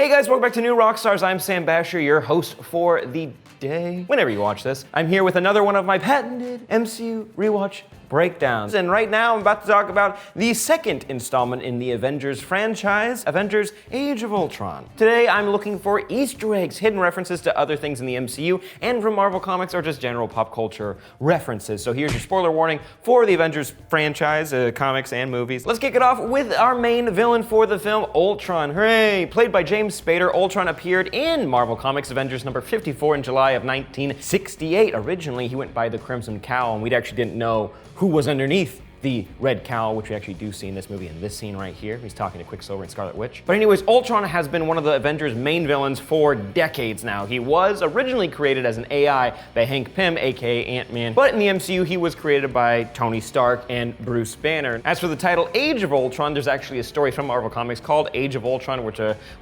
Hey guys, welcome back to New Rockstars. I'm Sam Basher, your host for the day. Whenever you watch this, I'm here with another one of my patented MCU rewatch breakdowns. And right now I'm about to talk about the second installment in the Avengers franchise, Avengers Age of Ultron. Today I'm looking for Easter eggs, hidden references to other things in the MCU and from Marvel Comics or just general pop culture references. So here's your spoiler warning for the Avengers franchise, comics and movies. Let's kick it off with our main villain for the film, Ultron. Hooray! Played by James Spader, Ultron appeared in Marvel Comics Avengers number 54 in July of 1968. Originally, he went by the Crimson Cowl, and we actually didn't know who was underneath the red cowl, which we actually do see in this movie in this scene right here. He's talking to Quicksilver and Scarlet Witch. But anyways, Ultron has been one of the Avengers' main villains for decades now. He was originally created as an AI by Hank Pym, aka Ant-Man, but in the MCU he was created by Tony Stark and Bruce Banner. As for the title Age of Ultron, there's actually a story from Marvel Comics called Age of Ultron,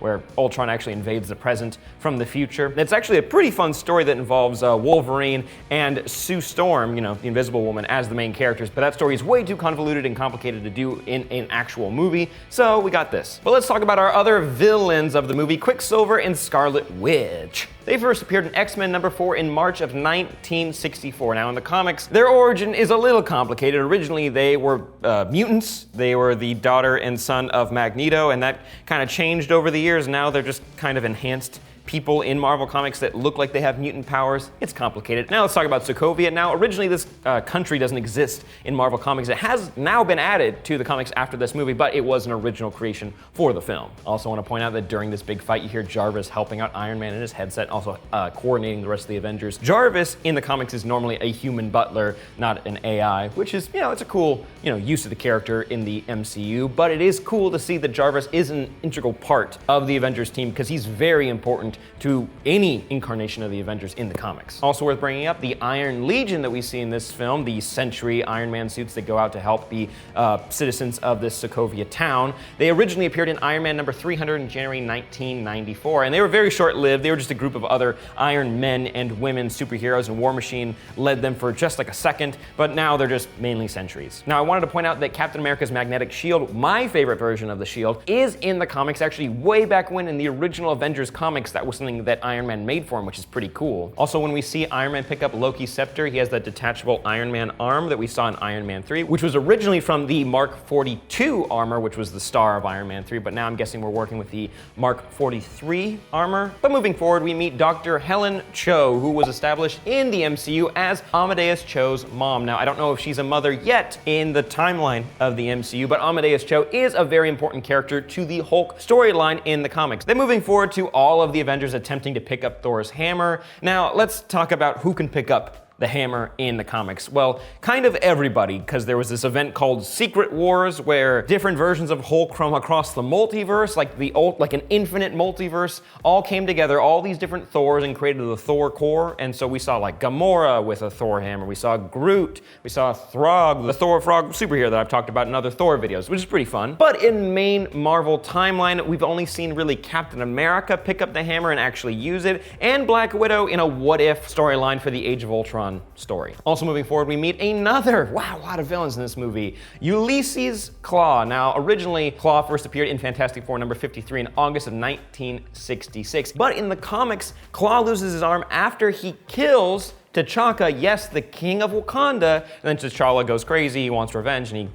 where Ultron actually invades the present from the future. It's actually a pretty fun story that involves Wolverine and Sue Storm, the Invisible Woman, as the main characters, but that story is way too convoluted and complicated to do in an actual movie, so we got this. But let's talk about our other villains of the movie, Quicksilver and Scarlet Witch. They first appeared in X-Men number 4 in March of 1964. Now in the comics, their origin is a little complicated. Originally they were mutants. They were the daughter and son of Magneto, and that kind of changed over the years. Now they're just kind of enhanced people in Marvel Comics that look like they have mutant powers. It's complicated. Now let's talk about Sokovia. Now originally this country doesn't exist in Marvel Comics. It has now been added to the comics after this movie, but it was an original creation for the film. Also want to point out that during this big fight you hear Jarvis helping out Iron Man in his headset, also coordinating the rest of the Avengers. Jarvis in the comics is normally a human butler, not an AI, which is, it's a cool, use of the character in the MCU, but it is cool to see that Jarvis is an integral part of the Avengers team because he's very important to any incarnation of the Avengers in the comics. Also worth bringing up, the Iron Legion that we see in this film, the Sentry Iron Man suits that go out to help the citizens of this Sokovia town. They originally appeared in Iron Man number 300 in January 1994, and they were very short-lived. They were just a group of other Iron Men and women superheroes, and War Machine led them for just like a second, but now they're just mainly sentries. Now I wanted to point out that Captain America's magnetic shield, my favorite version of the shield, is in the comics actually way back when in the original Avengers comics. That was something that Iron Man made for him, which is pretty cool. Also, when we see Iron Man pick up Loki's scepter, he has that detachable Iron Man arm that we saw in Iron Man 3, which was originally from the Mark 42 armor, which was the star of Iron Man 3, but now I'm guessing we're working with the Mark 43 armor. But moving forward, we meet Dr. Helen Cho, who was established in the MCU as Amadeus Cho's mom. Now, I don't know if she's a mother yet in the timeline of the MCU, but Amadeus Cho is a very important character to the Hulk storyline in the comics. Then moving forward to all of the Avengers attempting to pick up Thor's hammer. Now, let's talk about who can pick up the hammer in the comics. Well, kind of everybody, because there was this event called Secret Wars where different versions of Hulk from across the multiverse, like an infinite multiverse, all came together, all these different Thors, and created the Thor core. And so we saw like Gamora with a Thor hammer, we saw Groot, we saw Throg, the Thor frog superhero that I've talked about in other Thor videos, which is pretty fun. But in main Marvel timeline, we've only seen really Captain America pick up the hammer and actually use it, and Black Widow in a what-if storyline for the Age of Ultron story. Also moving forward, we meet another, a lot of villains in this movie, Ulysses Klaue. Now, originally, Klaue first appeared in Fantastic Four number 53 in August of 1966. But in the comics, Klaue loses his arm after he kills T'Chaka, yes, the king of Wakanda, and then T'Challa goes crazy, he wants revenge, and he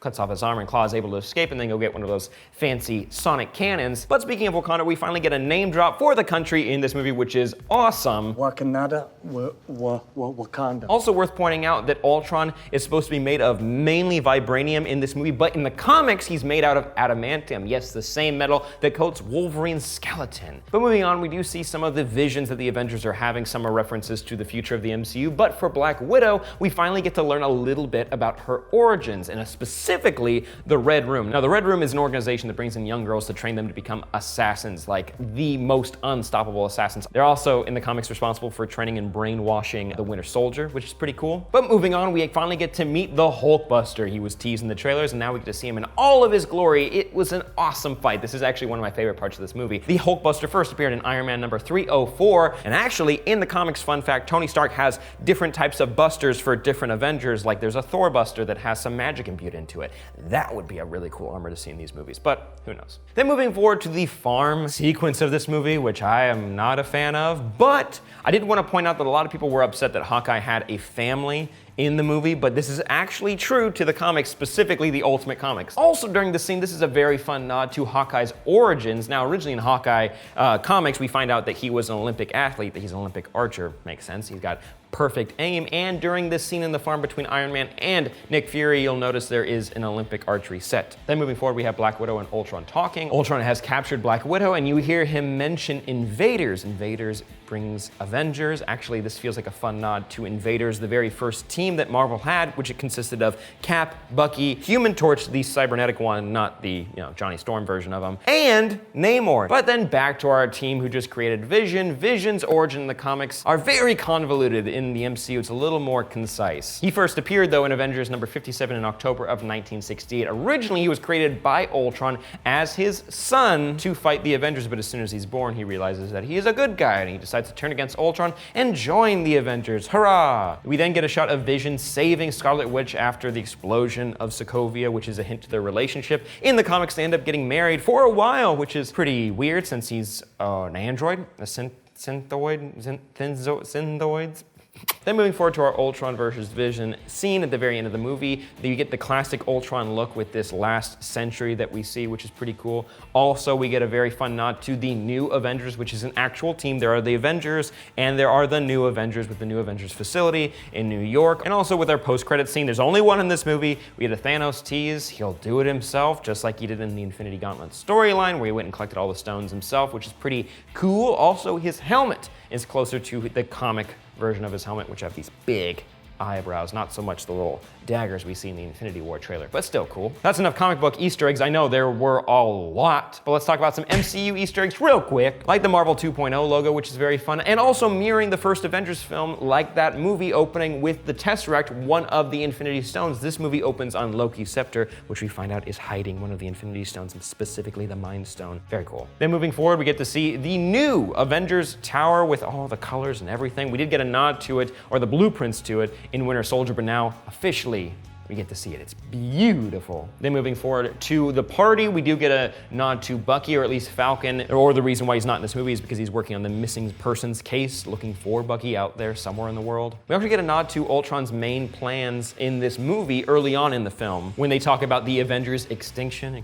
cuts off his arm, and Klaue is able to escape and then go get one of those fancy sonic cannons. But speaking of Wakanda, we finally get a name drop for the country in this movie, which is awesome. Wakanda, Wakanda. Also worth pointing out that Ultron is supposed to be made of mainly vibranium in this movie, but in the comics, he's made out of adamantium. Yes, the same metal that coats Wolverine's skeleton. But moving on, we do see some of the visions that the Avengers are having. Some are references to the future of the MCU, but for Black Widow, we finally get to learn a little bit about her origins, and specifically the Red Room. Now, the Red Room is an organization that brings in young girls to train them to become assassins, like the most unstoppable assassins. They're also, in the comics, responsible for training and brainwashing the Winter Soldier, which is pretty cool. But moving on, we finally get to meet the Hulkbuster. He was teased in the trailers, and now we get to see him in all of his glory. It was an awesome fight. This is actually one of my favorite parts of this movie. The Hulkbuster first appeared in Iron Man number 304, and actually, in the comics, fun fact, Tony Stark has different types of busters for different Avengers. Like there's a Thor buster that has some magic imbued into it. into it. That would be a really cool armor to see in these movies, but who knows. Then moving forward to the farm sequence of this movie, which I am not a fan of, but I did want to point out that a lot of people were upset that Hawkeye had a family in the movie, but this is actually true to the comics, specifically the Ultimate Comics. Also during this scene, this is a very fun nod to Hawkeye's origins. Now, originally in Hawkeye comics, we find out that he was an Olympic athlete, that he's an Olympic archer. Makes sense, he's got perfect aim, and during this scene in the farm between Iron Man and Nick Fury, you'll notice there is an Olympic archery set. Then moving forward, we have Black Widow and Ultron talking. Ultron has captured Black Widow, and you hear him mention Invaders. Invaders brings Avengers. Actually, this feels like a fun nod to Invaders, the very first team that Marvel had, which it consisted of Cap, Bucky, Human Torch, the cybernetic one, not the Johnny Storm version of him, and Namor. But then back to our team who just created Vision. Vision's origin in the comics are very convoluted. In the MCU, it's a little more concise. He first appeared, though, in Avengers number 57 in October of 1968. Originally, he was created by Ultron as his son to fight the Avengers, but as soon as he's born, he realizes that he is a good guy, and he decides to turn against Ultron and join the Avengers. Hurrah! We then get a shot of Vision saving Scarlet Witch after the explosion of Sokovia, which is a hint to their relationship. In the comics, they end up getting married for a while, which is pretty weird since he's an android, a synthoids. Then moving forward to our Ultron versus Vision scene at the very end of the movie, you get the classic Ultron look with this last century that we see, which is pretty cool. Also, we get a very fun nod to the New Avengers, which is an actual team. There are the Avengers, and there are the New Avengers with the New Avengers facility in New York. And also with our post-credit scene, there's only one in this movie. We get a Thanos tease. He'll do it himself, just like he did in the Infinity Gauntlet storyline, where he went and collected all the stones himself, which is pretty cool. Also, his helmet is closer to the comic version of his helmet, which have these big eyebrows, not so much the little daggers we see in the Infinity War trailer, but still cool. That's enough comic book Easter eggs. I know there were a lot, but let's talk about some MCU Easter eggs real quick, like the Marvel 2.0 logo, which is very fun, and also mirroring the first Avengers film, like that movie opening with the Tesseract, one of the Infinity Stones. This movie opens on Loki's scepter, which we find out is hiding one of the Infinity Stones, and specifically the Mind Stone. Very cool. Then moving forward, we get to see the new Avengers Tower with all the colors and everything. We did get a nod to it, or the blueprints to it, in Winter Soldier, but now officially we get to see it. It's beautiful. Then moving forward to the party, we do get a nod to Bucky, or at least Falcon, or the reason why he's not in this movie is because he's working on the missing persons case, looking for Bucky out there somewhere in the world. We actually get a nod to Ultron's main plans in this movie early on in the film, when they talk about the Avengers' extinction,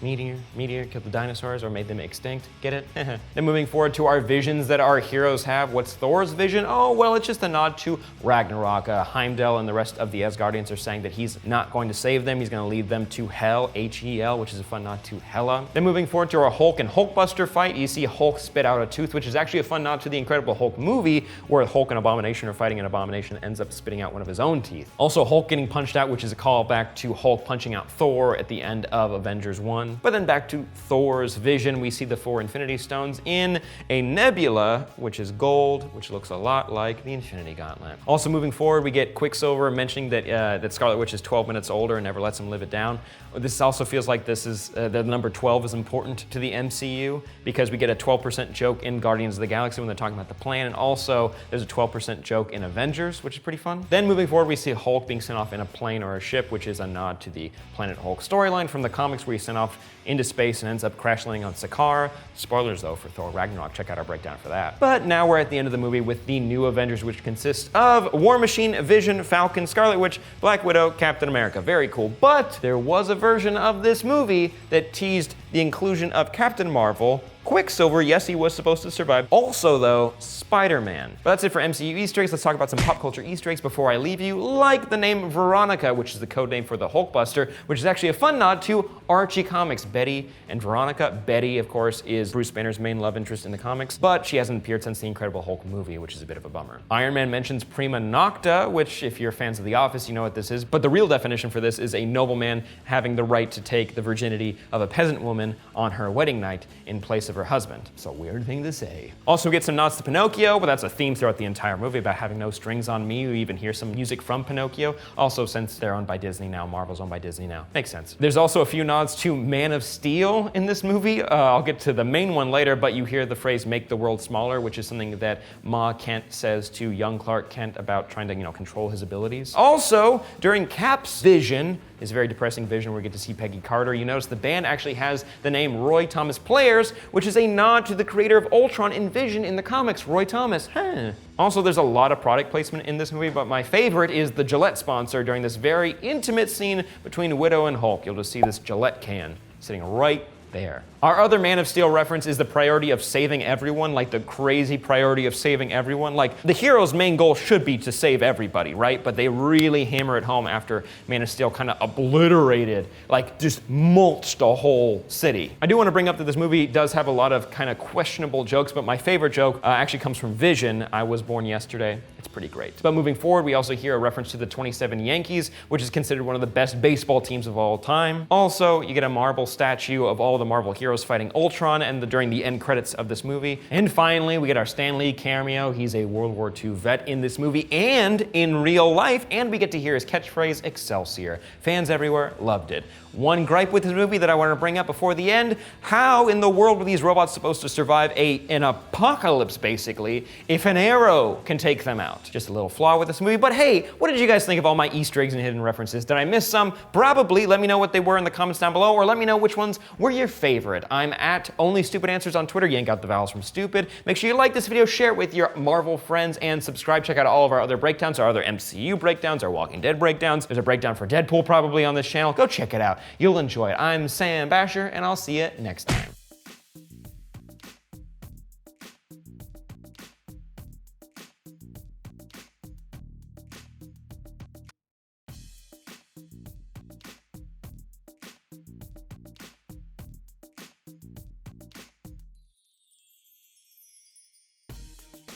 meteor killed the dinosaurs or made them extinct. Get it? Then moving forward to our visions that our heroes have. What's Thor's vision? Oh, well, it's just a nod to Ragnarok. Heimdall and the rest of the Asgardians are saying that he's not going to save them. He's going to lead them to Hel, H-E-L, which is a fun nod to Hela. Then moving forward to our Hulk and Hulkbuster fight, you see Hulk spit out a tooth, which is actually a fun nod to the Incredible Hulk movie, where Hulk and Abomination are fighting, and Abomination ends up spitting out one of his own teeth. Also, Hulk getting punched out, which is a callback to Hulk punching out Thor at the end of Avengers 1. But then back to Thor's vision, we see the 4 Infinity Stones in a nebula, which is gold, which looks a lot like the Infinity Gauntlet. Also moving forward, we get Quicksilver mentioning that Scarlet Witch is 12 minutes older and never lets him live it down. This also feels like this is, the number 12 is important to the MCU, because we get a 12% joke in Guardians of the Galaxy when they're talking about the plan, and also there's a 12% joke in Avengers, which is pretty fun. Then moving forward, we see Hulk being sent off in a plane or a ship, which is a nod to the Planet Hulk storyline from the comics, where he's sent off into space and ends up crash landing on Sakaar. Spoilers though for Thor Ragnarok, check out our breakdown for that. But now we're at the end of the movie with the new Avengers, which consists of War Machine, Vision, Falcon, Scarlet Witch, Black Widow, Captain America. Very cool. But there was a version of this movie that teased the inclusion of Captain Marvel, Quicksilver, yes, he was supposed to survive. Also, though, Spider-Man. But that's it for MCU Easter eggs. Let's talk about some pop culture Easter eggs before I leave you, like the name Veronica, which is the code name for the Hulkbuster, which is actually a fun nod to Archie Comics, Betty and Veronica. Betty, of course, is Bruce Banner's main love interest in the comics, but she hasn't appeared since the Incredible Hulk movie, which is a bit of a bummer. Iron Man mentions Prima Nocta, which, if you're fans of The Office, you know what this is, but the real definition for this is a nobleman having the right to take the virginity of a peasant woman on her wedding night in place of her husband. It's a weird thing to say. Also get some nods to Pinocchio, but that's a theme throughout the entire movie about having no strings on me. You even hear some music from Pinocchio. Also, since they're owned by Disney now, Marvel's owned by Disney now. Makes sense. There's also a few nods to Man of Steel in this movie. I'll get to the main one later, but you hear the phrase "make the world smaller," which is something that Ma Kent says to young Clark Kent about trying to, control his abilities. Also, during Cap's vision, his very depressing vision where we get to see Peggy Carter, you notice the band actually has the name Roy Thomas Players, which is a nod to the creator of Ultron and Vision in the comics, Roy Thomas. Also, there's a lot of product placement in this movie, but my favorite is the Gillette sponsor during this very intimate scene between Widow and Hulk. You'll just see this Gillette can sitting right there. Our other Man of Steel reference is the priority of saving everyone, like the crazy priority of saving everyone. Like, the hero's main goal should be to save everybody, right? But they really hammer it home after Man of Steel kind of obliterated, like just mulched a whole city. I do want to bring up that this movie does have a lot of kind of questionable jokes, but my favorite joke actually comes from Vision. I was born yesterday. It's pretty great. But moving forward, we also hear a reference to the 27 Yankees, which is considered one of the best baseball teams of all time. Also, you get a marble statue of all the Marvel heroes fighting Ultron during the end credits of this movie. And finally, we get our Stan Lee cameo. He's a World War II vet in this movie and in real life, and we get to hear his catchphrase, Excelsior. Fans everywhere loved it. One gripe with this movie that I want to bring up before the end: how in the world were these robots supposed to survive an apocalypse, basically, if an arrow can take them out? Just a little flaw with this movie, but hey, what did you guys think of all my Easter eggs and hidden references? Did I miss some? Probably. Let me know what they were in the comments down below, or let me know which ones were your favorite. I'm at Only Stupid Answers on Twitter. Yank out the vowels from stupid. Make sure you like this video, share it with your Marvel friends, and subscribe. Check out all of our other breakdowns, our other MCU breakdowns, our Walking Dead breakdowns. There's a breakdown for Deadpool probably on this channel. Go check it out. You'll enjoy it. I'm Sam Basher, and I'll see you next time.